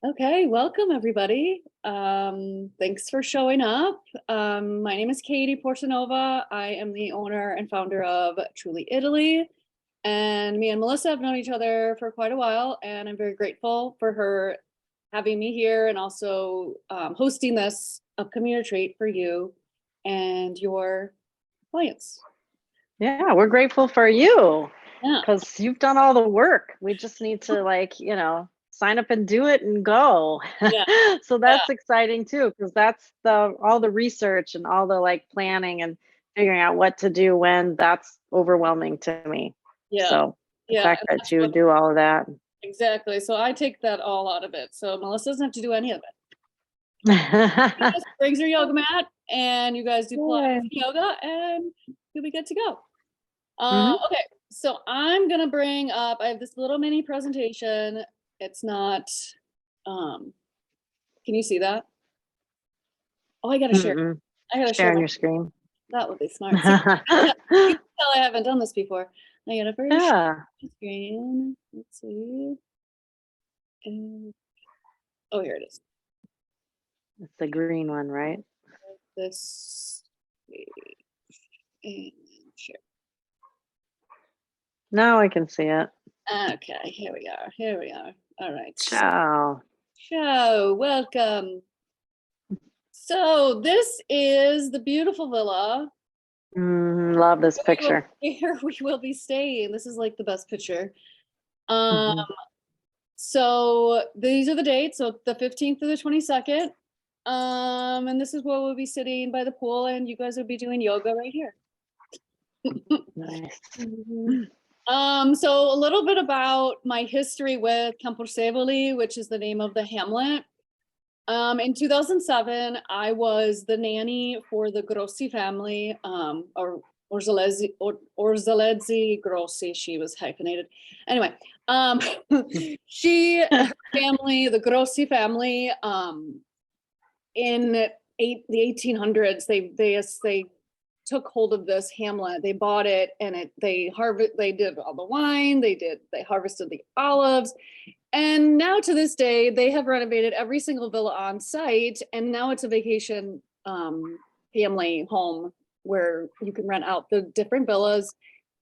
Okay, welcome everybody. Thanks for showing up. My name is Katie Portanova. I am the owner and founder of Truly Italy. And me and Melissa have known each other for quite a while, and I'm very grateful for her having me here and also hosting this upcoming retreat for you and your clients. Yeah, we're grateful for you Yeah. because you've done all the work. We just need to sign up and do it and go. Yeah. So Yeah. that's exciting too, because that's all the research and all the planning and figuring out what to do when. That's overwhelming to me. Yeah. So the Yeah. fact And that that's you what do all of that. exactly. So I take that all out of it. So Melissa doesn't have to do any of it. Just brings her yoga mat and you guys do Pilates Yay. and yoga and you'll be good to go. Mhm. Okay, so I'm gonna bring up, I have this little mini presentation. It's not, can you see that? Oh, I gotta share. Mm-mm. I gotta share Sharing my, your screen. that would be smart. See, you can tell I haven't done this before. I gotta first share Yeah, my screen. Let's see. And, oh, here it is. it's the green one, right? This, and share. Now I can see it. Okay, here we are. Here we are. All right. Ciao. So, welcome. So, this is the beautiful villa Love this where picture. we will be staying. This is like the best picture. Um, Mhm. so these are the dates. So the 15th to the 22nd. And this is where we'll be sitting by the pool, and you guys will be doing yoga right here. Nice. So a little bit about my history with Camporsevoli, which is the name of the hamlet. In 2007, I was the nanny for the Grossi family, or Orzelezzi Grossi. She was hyphenated. Anyway, her family, the Grossi family, in the 1800s, they took hold of this hamlet. They bought it, and they did all the wine. They harvested the olives. And now to this day, they have renovated every single villa on site, and now it's a vacation family home where you can rent out the different villas,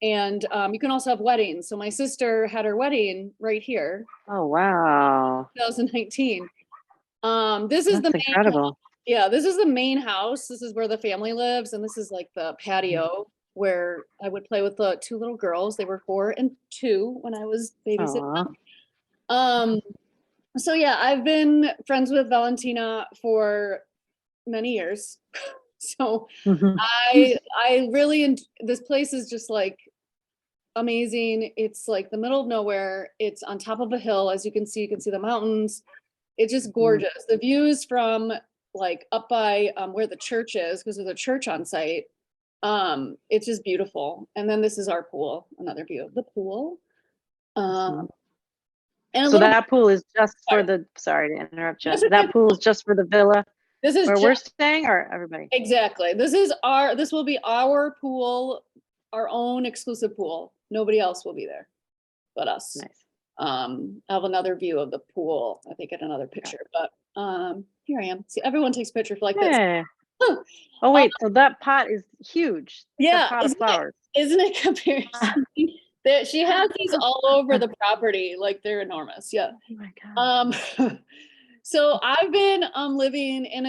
and you can also have weddings. So my sister had her wedding right here, Oh, wow. 2019. This is That's the main, incredible. yeah, this is the main house. This is where the family lives, and this is like the patio where I would play with the two little girls. They were 4 and 2 when I was babysitting Aw. them. So yeah, I've been friends with Valentina for many years. So I really this place is just like amazing. It's like the middle of nowhere. It's on top of a hill, as you can see the mountains. It's just gorgeous. The views from like up by where the church is, because there's a church on site. It's just beautiful. And then this is our pool, another view of the pool. And a So little bit, that pool is just for sorry. the, sorry to interrupt you. That's okay. That pool is just for the villa This is where we're just staying or everybody? exactly. This will be our pool, our own exclusive pool. Nobody else will be there but us. Nice. I have another view of the pool. I think in another picture, but here I am. See, everyone takes pictures like this. Yeah. Oh, wait. So that pot is huge. The Yeah, pot of flowers. isn't it compared? That she has these all over the property, like they're enormous. Yeah. Oh my God. So I've been living in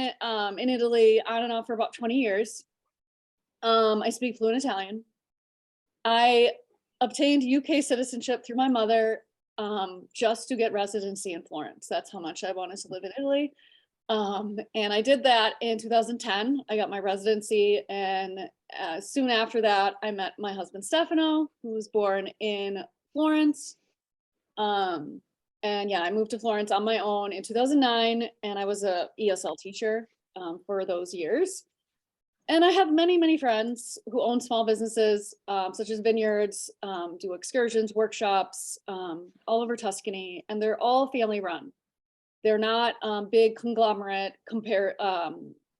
Italy, I don't know, for about 20 years. I speak fluent Italian. I obtained UK citizenship through my mother, just to get residency in Florence. That's how much I wanted to live in Italy. And I did that in 2010. I got my residency, and soon after that, I met my husband Stefano, who was born in Florence. And yeah, I moved to Florence on my own in 2009, and I was a ESL teacher for those years. And I have many, many friends who own small businesses, such as vineyards, do excursions, workshops, all over Tuscany, and they're all family run. They're not big conglomerate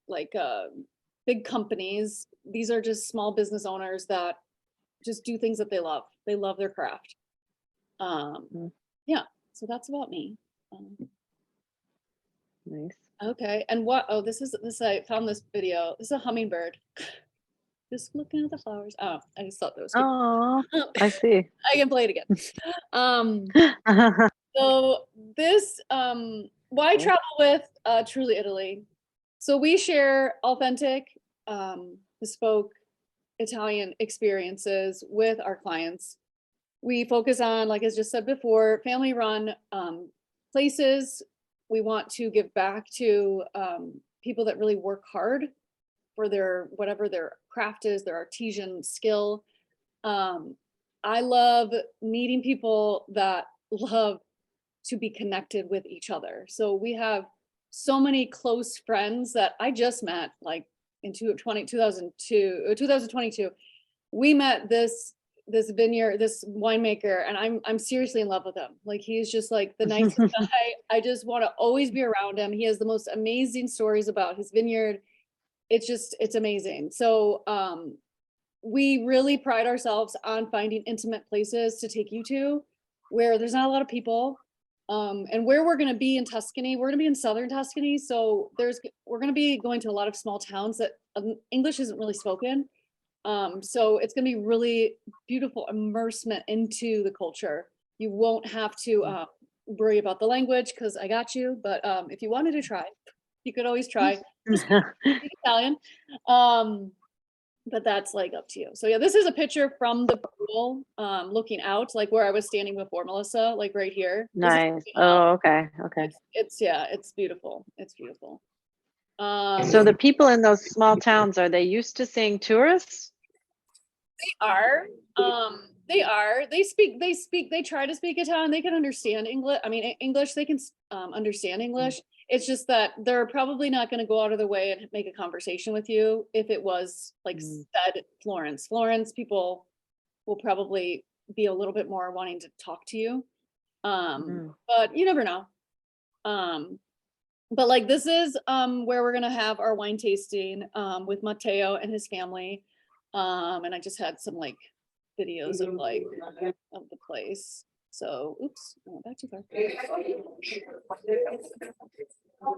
like big companies. These are just small business owners that just do things that they love. They love their craft. Yeah, so that's about me. Nice. Okay, and what, oh, this, I found this video. This is a hummingbird. Just looking at the flowers. Oh, I just thought that was cute. Oh, I see. I can play it again. So this, why Okay. travel with Truly Italy? So we share authentic, bespoke Italian experiences with our clients. We focus on, like I just said before, family run places. We want to give back to people that really work hard for their, whatever their craft is, their artisan skill. I love meeting people that love to be connected with each other. So we have so many close friends that I just met, like in 2022. We met this vineyard, this winemaker, and I'm seriously in love with him. Like, he's just like the nicest guy. I just want to always be around him. He has the most amazing stories about his vineyard. It's amazing. So we really pride ourselves on finding intimate places to take you to where there's not a lot of people. And where we're going to be in Tuscany, we're going to be in southern Tuscany. So we're going to be going to a lot of small towns that English isn't really spoken. So it's going to be really beautiful immersement into the culture. You won't have to worry about the language because I got you. But if you wanted to try, you could always try. Just speak Italian. But that's like up to you. So yeah, this is a picture from the pool, looking out, like where I was standing before, Melissa, like right here. Nice. Oh, okay. Okay. It's beautiful. It's beautiful. So the people in those small towns, are they used to seeing tourists? They try to speak Italian. They can understand English. I mean, English, they can understand English. It's just that they're probably not going to go out of their way and make a conversation with you if it was like said Florence. People will probably be a little bit more wanting to talk to you. But you never know. But like this is where we're gonna have our wine tasting with Matteo and his family. And I just had some like videos of like of the place. So oops, I went back too far.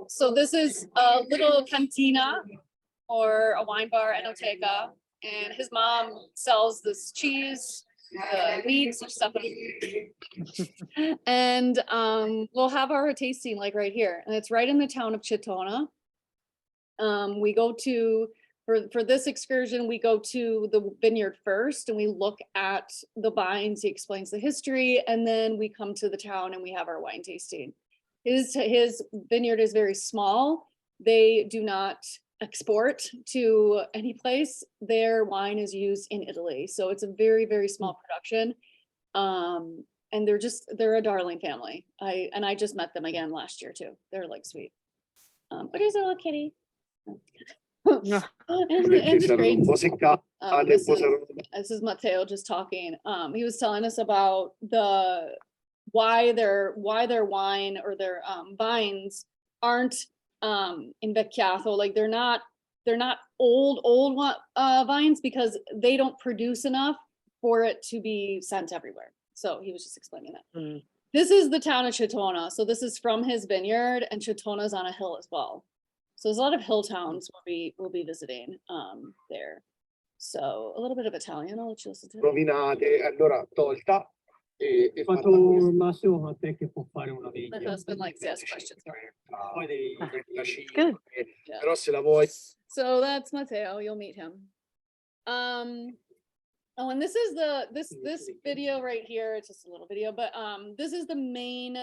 So this is a little cantina or a wine bar, enoteca, and his mom sells this cheese, meats and stuff. And we'll have our tasting like right here, and it's right in the town of Chitona. We go to for this excursion, we go to the vineyard first and we look at the vines. He explains the history, and then we come to the town and we have our wine tasting. His vineyard is very small. They do not export to any place. Their wine is used in Italy, so it's a very, very small production. And they're a darling family. I just met them again last year too. They're like sweet. But here's a little kitty. And just great. This is Matteo just talking. He was telling us about why their wine or their vines aren't invecchiato, like they're not old vines, because they don't produce enough for it to be sent everywhere. So he was just explaining that. This is the town of Chitona. So this is from his vineyard, and Chitona's on a hill as well. So there's a lot of hill towns we'll be visiting there. So a little bit of Italian, I'll let you listen to it. Rovinate, allora tolta e Quanto il massimo a te che può fare una My vigna? husband likes to ask questions. Poi devi Good. però se la vuoi So that's Matteo, you'll meet him. Oh, and this is this video right here. It's just a little video, but this is the main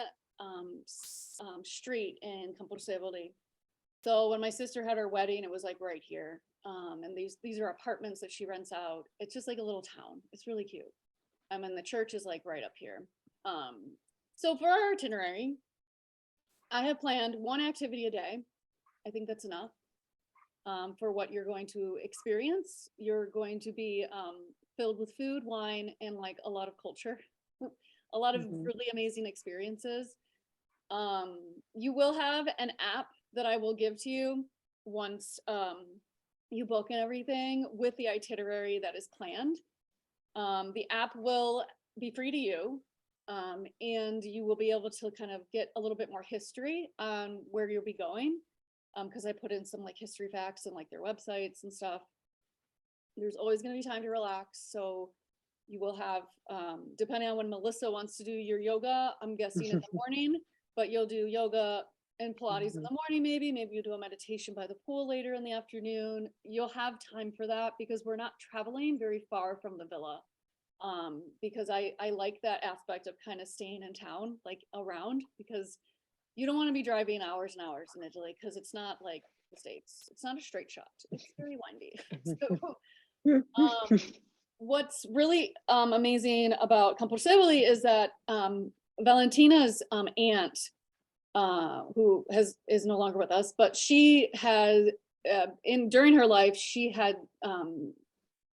street in Camposevoli. So when my sister had her wedding, it was like right here. And these are apartments that she rents out. It's just like a little town. It's really cute. And the church is like right up here. So for our itinerary, I have planned one activity a day. I think that's enough for what you're going to experience. You're going to be filled with food, wine, and like a lot of culture, a lot of really amazing experiences. You will have an app that I will give to you once you book and everything with the itinerary that is planned. The app will be free to you. And you will be able to kind of get a little bit more history on where you'll be going. Because I put in some like history facts and like their websites and stuff. There's always going to be time to relax. So you will have, depending on when Melissa wants to do your yoga, I'm guessing in the morning, but you'll do yoga and Pilates in the morning, maybe you do a meditation by the pool later in the afternoon. You'll have time for that because we're not traveling very far from the villa. Because I like that aspect of kind of staying in town, like around, because you don't want to be driving hours and hours in Italy because it's not like the States. It's not a straight shot. It's very windy. So, what's really amazing about Campo Sevoli is that Valentina's aunt, who is no longer with us, but she had during her life she had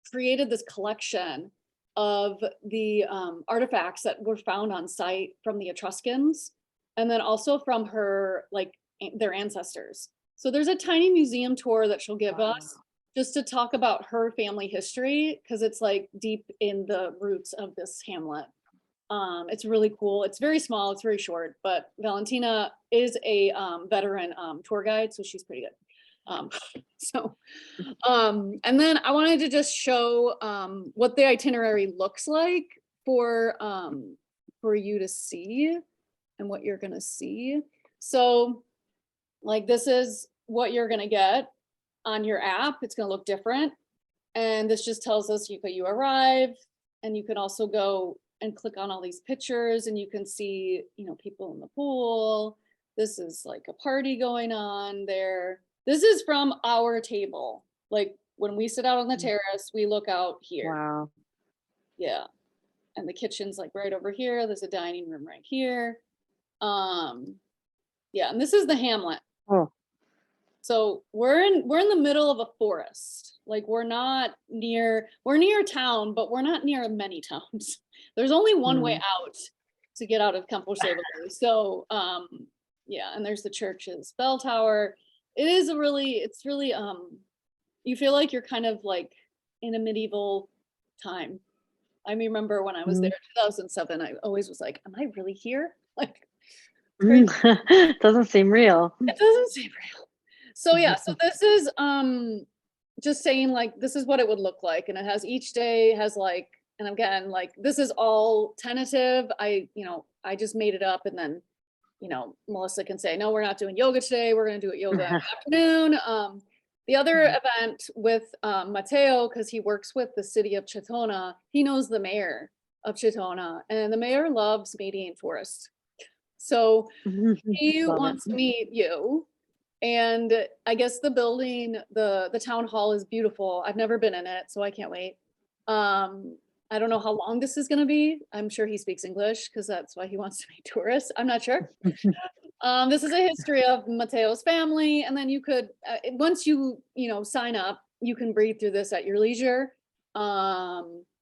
created this collection of the artifacts that were found on site from the Etruscans, and then also from her, like their ancestors. So there's a tiny museum tour that she'll give us just to talk about her family history, because it's like deep in the roots of this hamlet. It's really cool. It's very small, it's very short, but Valentina is a veteran tour guide, so she's pretty good. And then I wanted to just show what the itinerary looks like for you to see and what you're gonna see. So like this is what you're gonna get on your app. It's gonna look different. And this just tells us you arrive, and you can also go and click on all these pictures and you can see, you know, people in the pool. This is like a party going on there. This is from our table. Like when we sit out on the terrace, we look out here. Wow. Yeah. And the kitchen's like right over here. There's a dining room right here. Yeah, and this is the hamlet. Oh. So we're in the middle of a forest. Like we're near town, but we're not near many towns. There's only one way out to get out of Campo Sevoli. So yeah, and there's the church's bell tower. It's really you feel like you're kind of like in a medieval time. I remember when I was there in 2007, I always was like, am I really here? Like doesn't seem real. It doesn't seem real. So yeah, so this is just saying like this is what it would look like, and it has each day has like, and again like this is all tentative. I just made it up, and then Melissa can say no, we're not doing yoga today, we're going to do it yoga in the afternoon. The other event with Matteo, because he works with the city of Cetona, he knows the mayor of Cetona, and the mayor loves meeting tourists. So he wants to meet you. And I guess the building, the town hall is beautiful. I've never been in it, so I can't wait. I don't know how long this is going to be. I'm sure he speaks English because that's why he wants to meet tourists. I'm not sure. This is a history of Matteo's family. And then you could, once you sign up, you can breathe through this at your leisure. I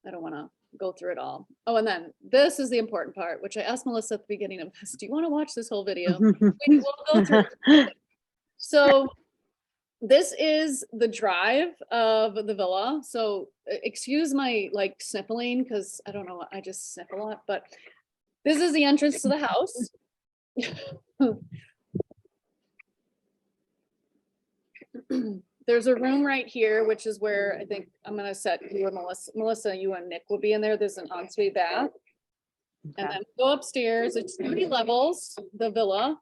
don't want to go through it all. Oh, and then this is the important part, which I asked Melissa at the beginning of this. Do you want to watch this whole video? We'll go through it. So this is the drive of the villa. So excuse my like sniffling, because I don't know, I just sniff a lot, but this is the entrance to the house. There's a room right here, which is where I think I'm going to set you and Melissa, you and Nick will be in there. There's an ensuite bath. And then go upstairs. It's 30 levels, the villa.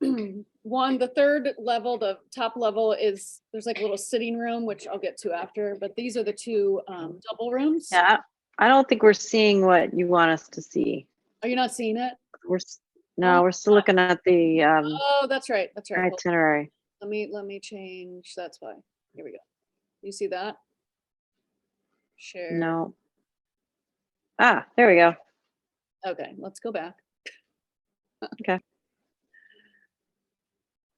The third level, the top level is, there's like a little sitting room, which I'll get to after, but these are the two double rooms. Yeah, I don't think we're seeing what you want us to see. Are you not seeing it? We're still looking at the oh, that's right. itinerary. Let me change. That's why. Here we go. You see that? Share. No. There we go. Okay, let's go back. Okay.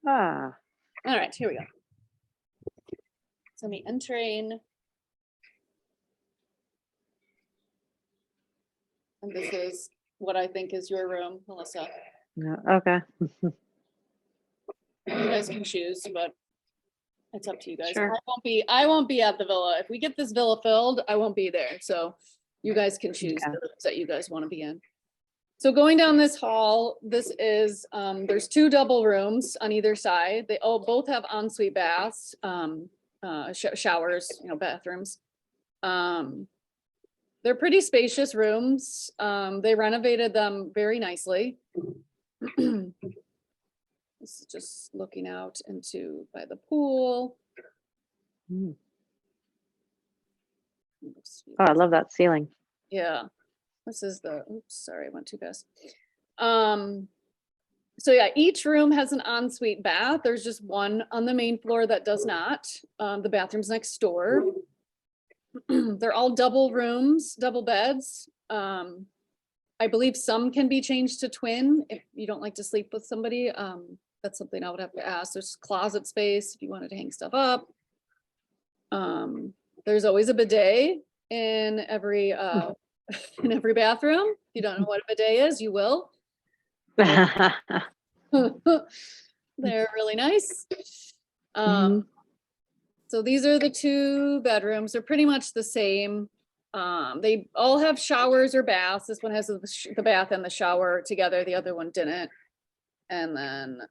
All right, here we go. So me entering. And this is what I think is your room, Melissa. No, okay. You guys can choose, but it's up to you guys. Sure. I won't be at the villa. If we get this villa filled, I won't be there. So you guys can choose the rooms that you guys want to be in. So going down this hall, this is, there's 2 double rooms on either side. They both have ensuite baths, showers, bathrooms. They're pretty spacious rooms. They renovated them very nicely. This is just looking out into by the pool. Mm. Oh, I love that ceiling. Yeah, this is the, oops, sorry, I went too fast. So yeah, each room has an ensuite bath. There's just one on the main floor that does not. The bathroom's next door. They're all double rooms, double beds. I believe some can be changed to twin if you don't like to sleep with somebody. That's something I would have to ask. There's closet space if you wanted to hang stuff up. There's always a bidet in every in every bathroom. If you don't know what a bidet is, you will. They're really nice. So these are the 2 bedrooms. They're pretty much the same. They all have showers or baths. This one has the bath and the shower together. The other one didn't. And then,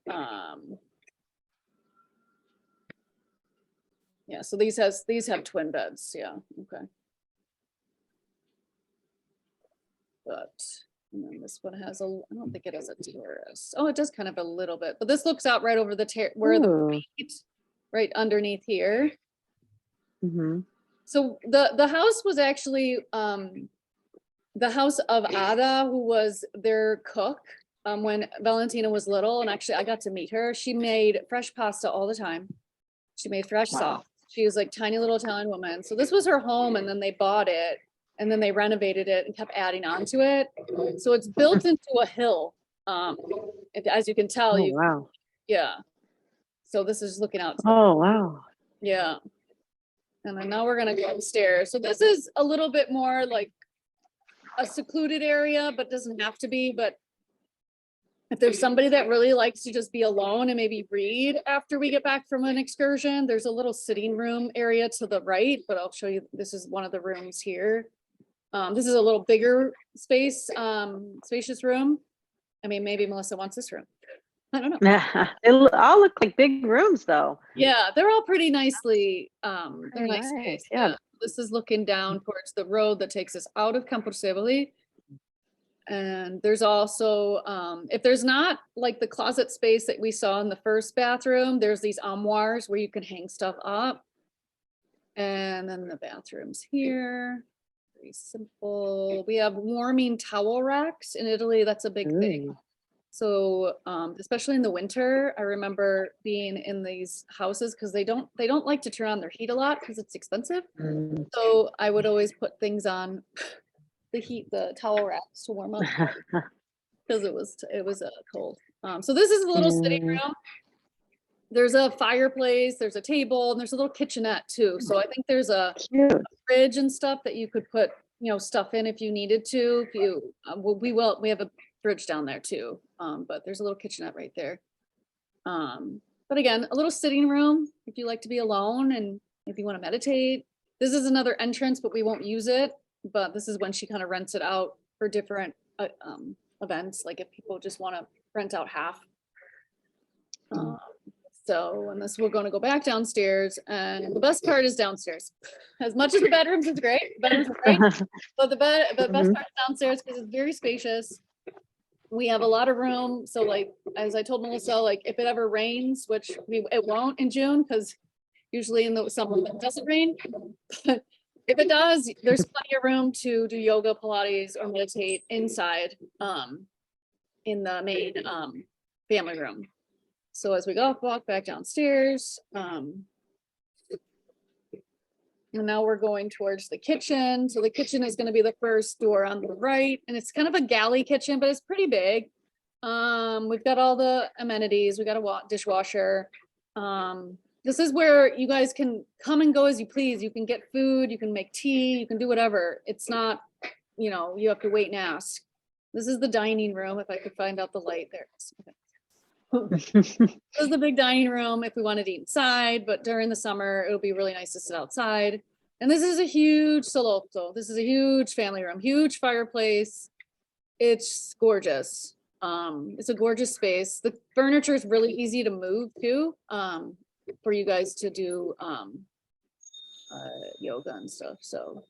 yeah, so these have twin beds. Yeah, okay. But, and then this one has I don't think it has a terrace. Oh, it does kind of a little bit, but this looks out right over the where the right underneath here. So the house was actually the house of Ada, who was their cook when Valentina was little, and actually I got to meet her. She made fresh pasta all the time. She made fresh sauce. She was like tiny little Italian woman. So this was her home, and then they bought it, and then they renovated it and kept adding on to it. So it's built into a hill. As you can tell, wow. Yeah. So this is looking out. Oh, wow. Yeah. And then now we're gonna go upstairs. So this is a little bit more like a secluded area, but doesn't have to be. But if there's somebody that really likes to just be alone and maybe read after we get back from an excursion, there's a little sitting room area to the right, but I'll show you, this is one of the rooms here. This is a little bigger space, spacious room. I mean, maybe Melissa wants this room. I don't know. They all look like big rooms though. Yeah, they're all pretty nicely, they're Very nice. nice, yeah. This is looking down towards the road that takes us out of Campo Seboli. And there's also, if there's not like the closet space that we saw in the first bathroom, there's these armoires where you can hang stuff up. And then the bathrooms here, very simple. We have warming towel racks in Italy. That's a big thing. So, especially in the winter, I remember being in these houses because they don't like to turn on their heat a lot because it's expensive. So I would always put things on the towel racks to warm up because it was cold. So this is a little sitting room. There's a fireplace, there's a table, and there's a little kitchenette too. So I think there's a fridge and stuff that you could put, stuff in if you needed to. If you, we have a fridge down there too. But there's a little kitchenette right there. But again, a little sitting room if you like to be alone and if you want to meditate. This is another entrance, but we won't use it. But this is when she kind of rents it out for different events, like if people just want to rent out half. So, and this, we're going to go back downstairs, and the best part is downstairs. As much as the bedrooms is great, but the best part is downstairs because it's very spacious. We have a lot of room. So like, as I told Melissa, like if it ever rains, which it won't in June, because usually in the summer it doesn't rain. But if it does, there's plenty of room to do yoga, Pilates, or meditate inside in the main family room. So as we walk back downstairs, and now we're going towards the kitchen. So the kitchen is going to be the first door on the right, and it's kind of a galley kitchen, but it's pretty big. We've got all the amenities. We got a dishwasher. This is where you guys can come and go as you please. You can get food, you can make tea, you can do whatever. It's not, you have to wait and ask. This is the dining room. If I could find out the light there. Okay. This is the big dining room if we wanted to eat inside, but during the summer, it'll be really nice to sit outside. And this is a huge salotto. This is a huge family room, huge fireplace. It's gorgeous. It's a gorgeous space. The furniture is really easy to move too, for you guys to do yoga and stuff. So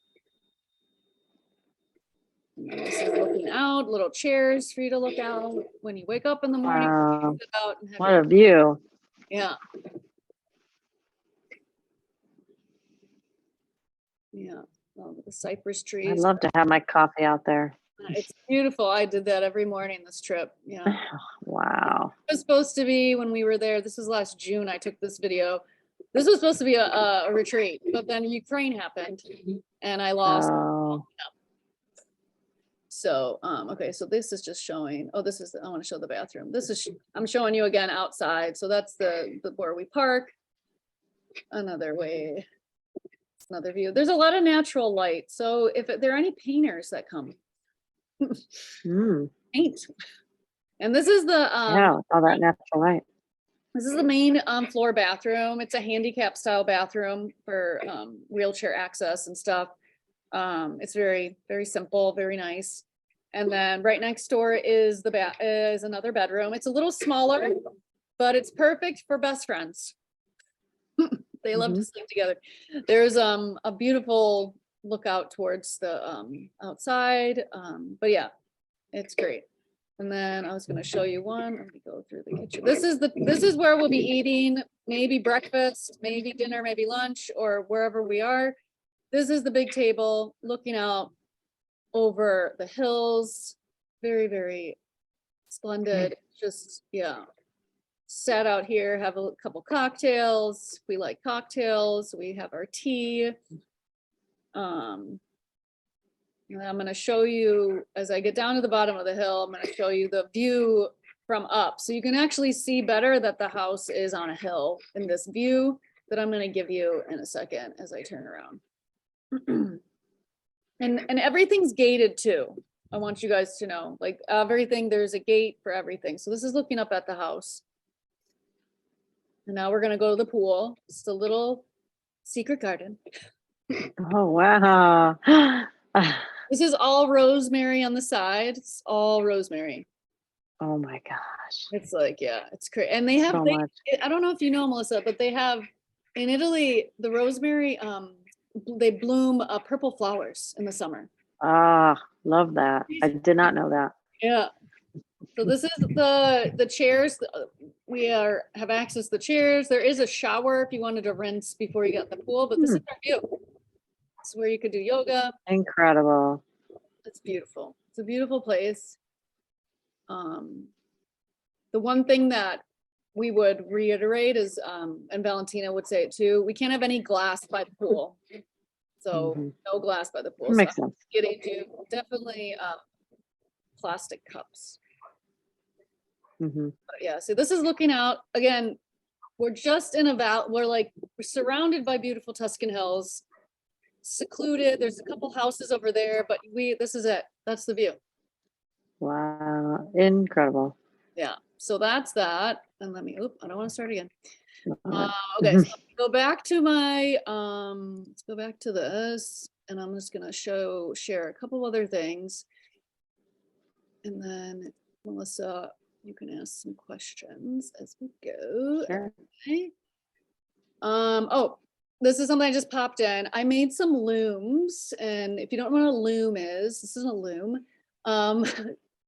and then this is looking out, little chairs for you to look out when you wake up in the morning. Wow, Sit out and have what your- a view. yeah. Yeah, the cypress trees. I'd love to have my coffee out there. It's beautiful. I did that every morning this trip. Yeah. Wow. It was supposed to be when we were there. This was last June. I took this video. This was supposed to be a retreat, but then Ukraine happened and I lost. Oh, So, okay, so this is just showing, oh, this is, I want to show the bathroom. This is, I'm showing you again outside. So that's the where we park. Another way, it's another view. There's a lot of natural light. So if there are any painters that come, paint. And this is the, yeah, all that natural light. this is the main floor bathroom. It's a handicap style bathroom for wheelchair access and stuff. It's very, very simple, very nice. And then right next door is is another bedroom. It's a little smaller, but it's perfect for best friends. They love to sleep together. There's a beautiful lookout towards the outside. But yeah, it's great. And then I was going to show you one. Let me go through the kitchen. This is where we'll be eating, maybe breakfast, maybe dinner, maybe lunch, or wherever we are. This is the big table looking out over the hills. Very, very splendid. Just, yeah. Sat out here, have a couple cocktails. We like cocktails. We have our tea. And I'm going to show you, as I get down to the bottom of the hill, I'm going to show you the view from up. So you can actually see better that the house is on a hill in this view that I'm going to give you in a second as I turn around. And everything's gated too. I want you guys to know, like everything, there's a gate for everything. So this is looking up at the house. And now we're going to go to the pool. It's a little secret garden. Oh, wow. This is all rosemary on the side. It's all rosemary. Oh my gosh. It's like, yeah, it's great. And they have, So much. I don't know if you know, Melissa, but they have in Italy, the rosemary, they bloom purple flowers in the summer. Ah, love that. I did not know that. Yeah. So this is the chairs. We have access to the chairs. There is a shower if you wanted to rinse before you get in the pool, but this is our view. It's where you could do yoga. Incredible. It's beautiful. It's a beautiful place. The one thing that we would reiterate is, and Valentina would say it too, we can't have any glass by the pool. So no glass by the pool. Makes So sense. getting to definitely plastic cups. But yeah, so this is looking out again. We're just in a we're surrounded by beautiful Tuscan hills, secluded. There's a couple houses over there, but this is it. That's the view. Wow. Incredible. Yeah. So that's that. And let me, I don't want to start again. Okay, so go back to my, let's go back to this, and I'm just gonna share a couple other things. And then Melissa, you can ask some questions as we go. Sure. Okay. Oh, this is something I just popped in. I made some looms, and if you don't know what a loom is, this isn't a loom.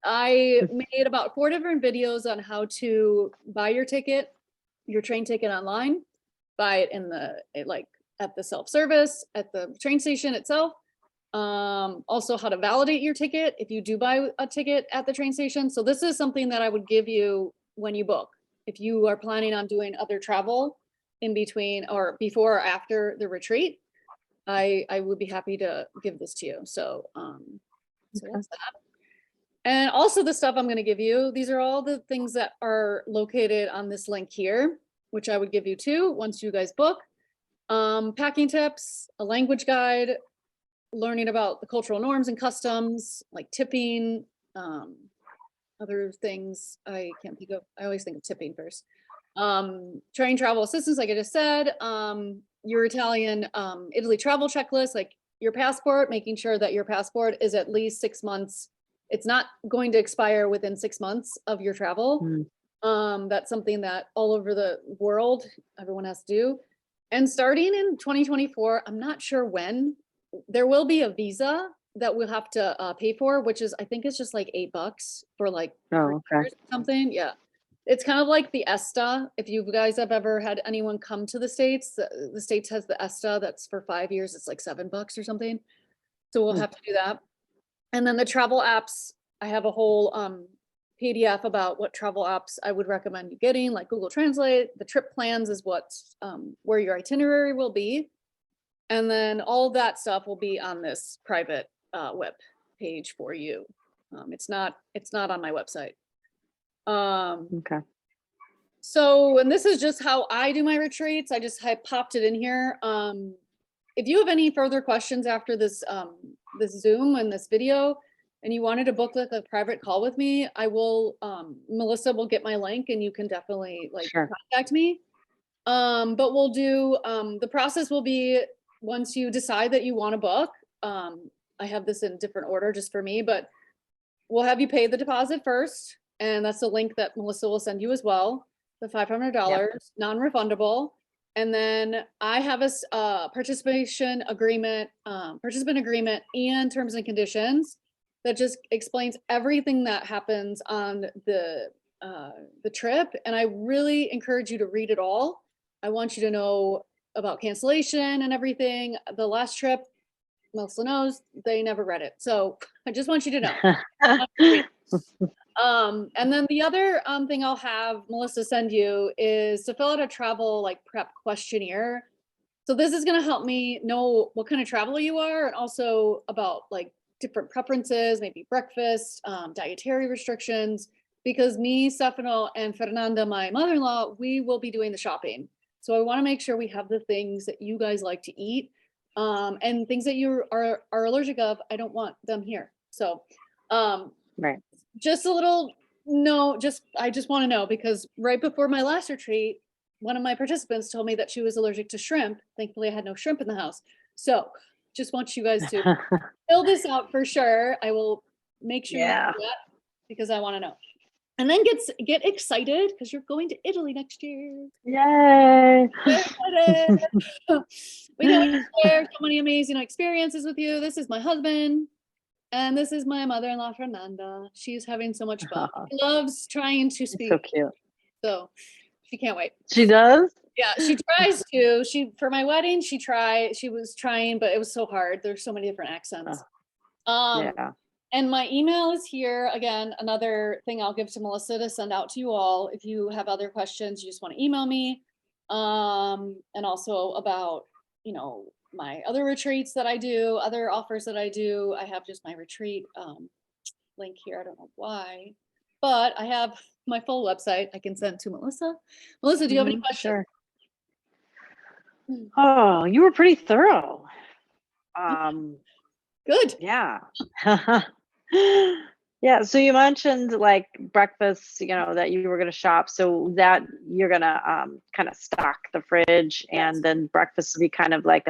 I made about 4 different videos on how to buy your train ticket online, buy it at the self-service, at the train station itself. Also how to validate your ticket if you do buy a ticket at the train station. So this is something that I would give you when you book. If you are planning on doing other travel in between or before or after the retreat, I would be happy to give this to you. So, so that's that. And also the stuff I'm going to give you, these are all the things that are located on this link here, which I would give you too once you guys book. Packing tips, a language guide, learning about the cultural norms and customs, like tipping, other things I can't think of. I always think of tipping first. Train travel assistance, like I just said, your Italian, Italy travel checklist, like your passport, making sure that your passport is at least 6 months It's not going to expire within 6 months of your travel. That's something that all over the world, everyone has to do. And starting in 2024, I'm not sure when, there will be a visa that we'll have to pay for, which is, I think it's just like $8 for like 3 Oh, okay. years or something. Yeah. It's kind of like the ESTA. If you guys have ever had anyone come to the States, the States has the ESTA that's for 5 years. It's like $7 or something. So we'll have to do that. And then the travel apps, I have a whole PDF about what travel apps I would recommend you getting, like Google Translate. The trip plans is what where your itinerary will be. And then all of that stuff will be on this private web page for you. It's not on my website. Okay. So, and this is just how I do my retreats. I popped it in here. If you have any further questions after this this Zoom and this video, and you wanted to book like a private call with me, I will, Melissa will get my link and you can definitely like Sure. contact me. But we'll do, the process will be once you decide that you want to book, I have this in different order just for me, but we'll have you pay the deposit first. And that's the link that Melissa will send you as well. The $500, non-refundable. And then I have a participant agreement and terms and conditions that just explains everything that happens on the trip. And I really encourage you to read it all. I want you to know about cancellation and everything. The last trip, Melissa knows, they never read it. So I just want you to know. And then the other thing I'll have Melissa send you is to fill out a travel like prep questionnaire. So this is going to help me know what kind of traveler you are, and also about like different preferences, maybe breakfast, dietary restrictions, because me, Stefano, and Fernanda, my mother-in-law, we will be doing the shopping. So I want to make sure we have the things that you guys like to eat, and things that you are allergic of. I don't want them here. So, Right. just a little no, I just want to know, because right before my last retreat, one of my participants told me that she was allergic to shrimp. Thankfully, I had no shrimp in the house. So just want you guys to fill this out for sure. I will make sure you do that because I want to know. And then get excited because you're going to Italy next year. Yay. Very excited. We can't wait to share so many amazing experiences with you. This is my husband. And this is my mother-in-law, Fernanda. She's having so much fun. She loves trying to speak. So cute. So she can't wait. She does? Yeah, she tries to. For my wedding, she was trying, but it was so hard. There's so many different accents. Yeah. And my email is here. Again, another thing I'll give to Melissa to send out to you all. If you have other questions, you just want to email me. And also about, my other retreats that I do, other offers that I do. I have just my retreat link here. I don't know why, but I have my full website I can send to Melissa. Melissa, do you have any questions? Sure. Oh, you were pretty thorough. Good. Yeah. Yeah. So you mentioned like breakfast, that you were going to shop. So that you're going to kind of stock the fridge, and then breakfast will be kind of like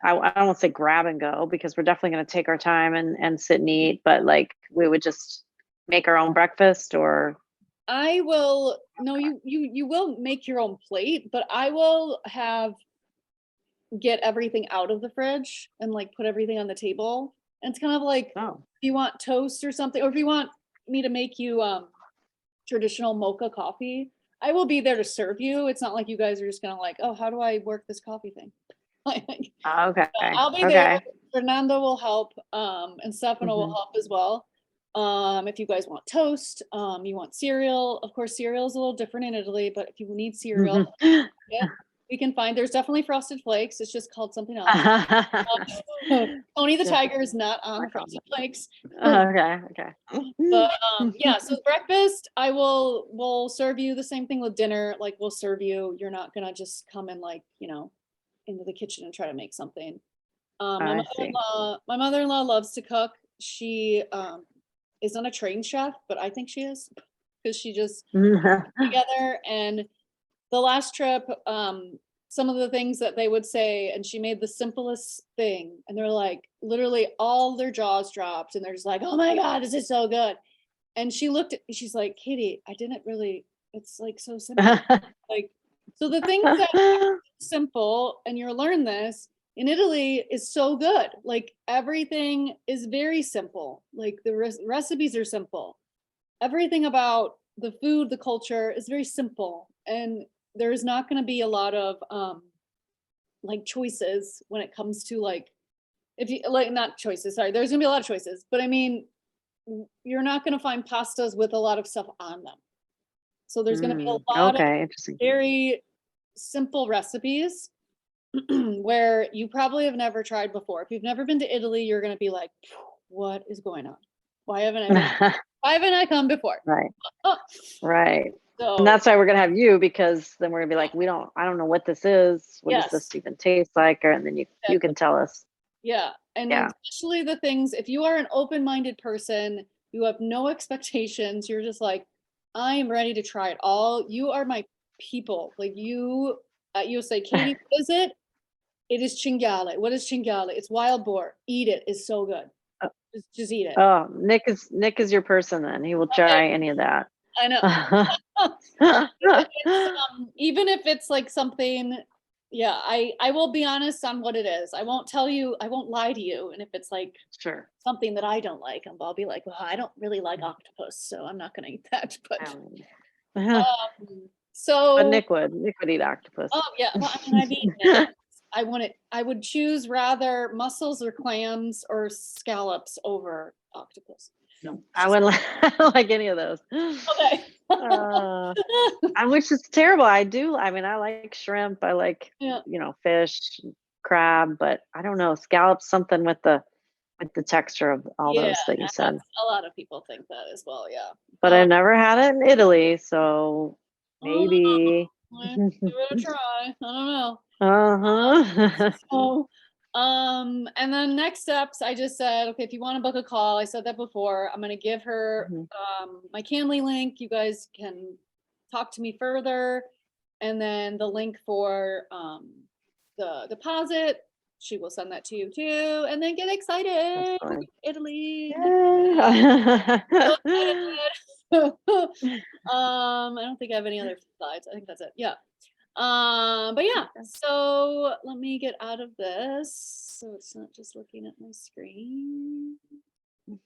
I don't want to say grab and go, because we're definitely going to take our time and sit and eat, but like we would just make our own breakfast. Or I will, no, you will make your own plate, but I will get everything out of the fridge and like put everything on the table. And it's kind of like, if you want toast or something, or if you want me to make you traditional mocha coffee, I will be there to serve you. It's not like you guys are just gonna like, oh, how do I work this coffee thing? Okay. So I'll be there. Fernando will help, and Stefano will help as well. If you guys want toast, you want cereal. Of course, cereal is a little different in Italy, but if you need cereal, we can find. There's definitely Frosted Flakes. It's just called something else. Tony the Tiger is not on the Frosted Flakes. Okay. But yeah, so breakfast, we'll serve you the same thing with dinner. Like we'll serve you. You're not gonna just come in like, into the kitchen and try to make something. My mother-in-law loves to cook. She is not a trained chef, but I think she is, because she just together. And the last trip, some of the things that they would say, and she made the simplest thing, and they're like, literally all their jaws dropped, and they're just like, oh my God, this is so good. And she looked at, she's like, Katie, I didn't really, it's like so simple. Like, so the things that are simple, and you'll learn this in Italy, is so good. Like everything is very simple. Like the recipes are simple. Everything about the food, the culture is very simple. And there's not going to be a lot of like choices when it comes to like, if you like, not choices, sorry, there's gonna be a lot of choices, but I mean, you're not gonna find pastas with a lot of stuff on them. So there's gonna be a lot of Okay, interesting. very simple recipes where you probably have never tried before. If you've never been to Italy, you're gonna be like, what is going on? Why haven't I come before? Right. Oh, Right. so And that's why we're gonna have you, because then we're gonna be like, I don't know what this is. What does yes, this even taste like? Or and then you exactly. can tell us. Yeah. And Yeah. especially the things, if you are an open-minded person, you have no expectations, you're just like, I am ready to try it all. You are my people. Like you say, Katie, what is it? It is cinghiale. What is cinghiale? It's wild boar. Eat it. It's so good. Oh. Just eat it. Oh, Nick is your person then. He will try any of that. I know. Even if it's like something, yeah, I will be honest on what it is. I won't tell you, I won't lie to you. And if it's like Sure. something that I don't like, I'll be like, well, I don't really like octopus, so I'm not gonna eat that. But But so Nick would eat octopus. oh yeah, well, I mean, I've eaten it. I would choose rather mussels or clams or scallops over octopus. No, I wouldn't I don't like any of those. okay. Which is terrible. I mean, I like shrimp. I like, Yeah. fish, crab, but I don't know, scallops, something with the texture of all those that you said. A lot of people think that as well, yeah. But I've never had it in Italy, so maybe. Give it a try. I don't know. Uh-huh. So, and then next steps, I just said, okay, if you want to book a call, I said that before, I'm going to give her my Canly link. You guys can talk to me further. And then the link for the deposit, she will send that to you too. And then get excited. Italy. Yeah. So excited. I don't think I have any other slides. I think that's it. Yeah. But yeah, so let me get out of this so it's not just looking at my screen. Let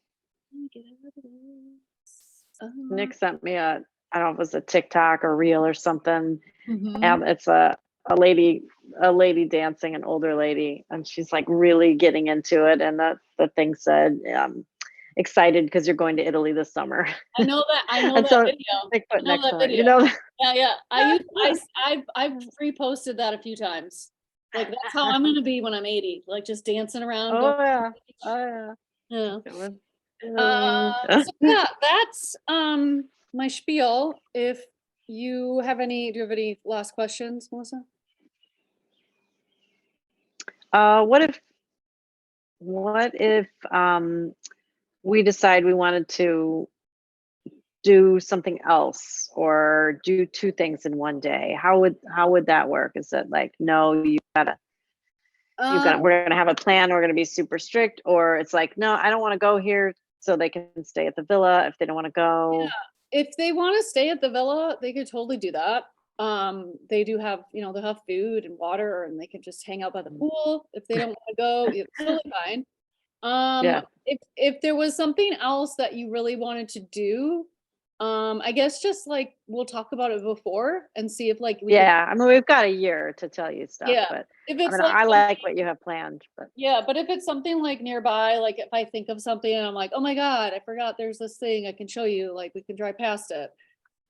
me get out of this. Nick sent me I don't know if it was a TikTok or reel or something. Mhm. It's a lady dancing, an older lady, and she's like really getting into it. And the thing said, excited because you're going to Italy this summer. I know And that so video. Nick put I know next that to it, video. Yeah. I've reposted that a few times. Like that's how I'm gonna be when I'm 80, like just dancing around. Oh yeah. Oh Yeah. yeah. So yeah, that's my spiel. If you have do you have any last questions, Melissa? What if we decide we wanted to do something else or do two things in one day? How would that work? Is it like, no, we're gonna have a plan, we're gonna be super strict, or it's like, no, I don't want to go here, so they can stay at the villa if they don't want to go? Yeah. If they want to stay at the villa, they could totally do that. They do have, they'll have food and water, and they can just hang out by the pool. If they don't want to go, it's totally fine. Yeah. If there was something else that you really wanted to do, I guess just like we'll talk about it before and see if like I mean, we've got a year to tell you stuff, but if I it's mean, like I like what you have planned, but but if it's something like nearby, like if I think of something and I'm like, oh my God, I forgot there's this thing I can show you, like we can drive past it.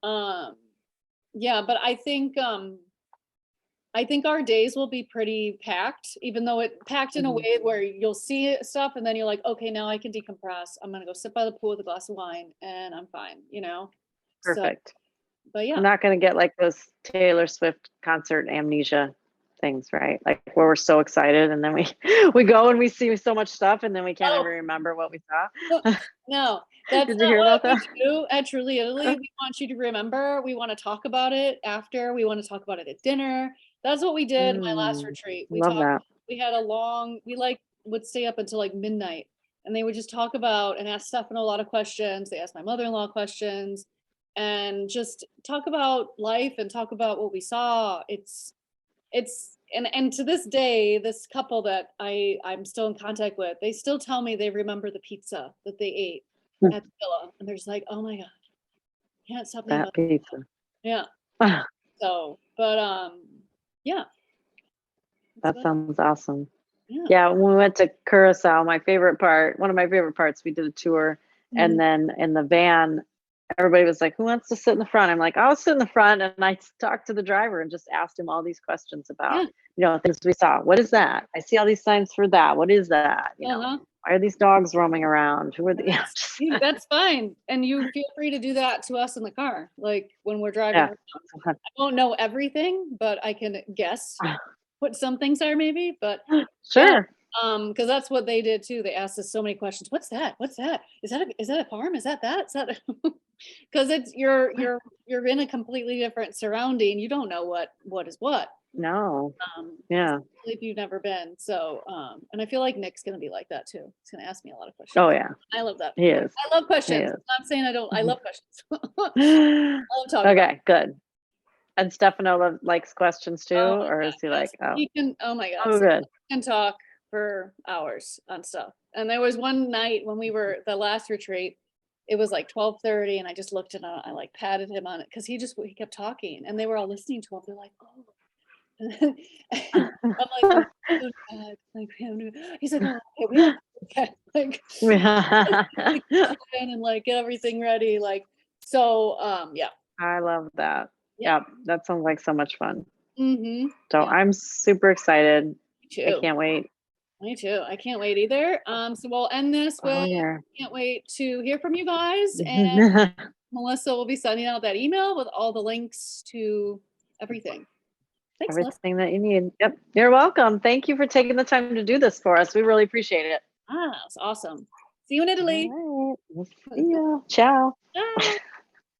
But I think our days will be pretty packed, even though it packed in a way where you'll see stuff and then you're like, okay, now I can decompress. I'm gonna go sit by the pool with a glass of wine and I'm fine, perfect. So, but yeah. I'm not going to get like those Taylor Swift concert amnesia things, right? Like where we're so excited and then we go and we see so much stuff and then we can't ever remember what we saw. No, That's Did you not hear what about that? we do at Truly Italy. We want you to remember. We want to talk about it after. We want to talk about it at dinner. That's what we did my last retreat. We Love talked. that. We had a long. We like would stay up until like midnight, and they would just talk about and ask Stefano a lot of questions. They asked my mother-in-law questions, and just talk about life and talk about what we saw. It's and to this day, this couple that I'm still in contact with, they still tell me they remember the pizza that they ate Hmm. at the villa, and they're just like, oh my god, can't stop thinking That about it. pizza. Yeah. Ah, So, but yeah. That's that about sounds awesome. it. Yeah, when we went to Curacao, one of my favorite parts, we did a tour, Mhm. and then in the van, everybody was like, who wants to sit in the front? I'm like, I'll sit in the front. And I talked to the driver and just asked him all these questions about, Yeah. things we saw. What is that? I see all these signs for that. What is that? Uh-huh. Why are these dogs roaming around? Who are the, That's fine. And you feel free to do that to us in the car, like when we're driving Yeah. around. I won't know everything, but I can guess what some things are maybe, but Sure. because that's what they did too. They asked us so many questions. What's that? What's that? Is that a farm? Is that? Is that because it's you're in a completely different surrounding. You don't know what is what. No. Yeah. If you've never been. So and I feel like Nick's gonna be like that too. He's gonna ask me a lot of questions. Oh yeah. I love that. He is. I love questions. is. I'm not saying I don't. I love questions. I love talking about Okay, good. And Stefano likes questions too, Oh, or is he like, oh, he can, oh my God. oh, good. He can talk for hours on stuff. And there was one night when we were the last retreat, it was like 12:30 and I just looked and I like patted him on it because he kept talking and they were all listening to him. They're like, oh. And I'm like, oh, God. Like, he's like, oh, okay, we have okay. Like, and like get everything ready. Like, so, yeah. I love that. Yeah. Yeah, that sounds like so much fun. Mm-hmm. So Yeah. I'm super excited. Me too. I can't wait. Me too. I can't wait either. So we'll end this with, yeah. can't wait to hear from you guys. And Melissa will be sending out that email with all the links to everything. Thanks, Melissa. Everything that you need. Yep. You're welcome. Thank you for taking the time to do this for us. We really appreciate it. It's awesome. See you in Italy. All right. We'll see you. Ciao. Bye.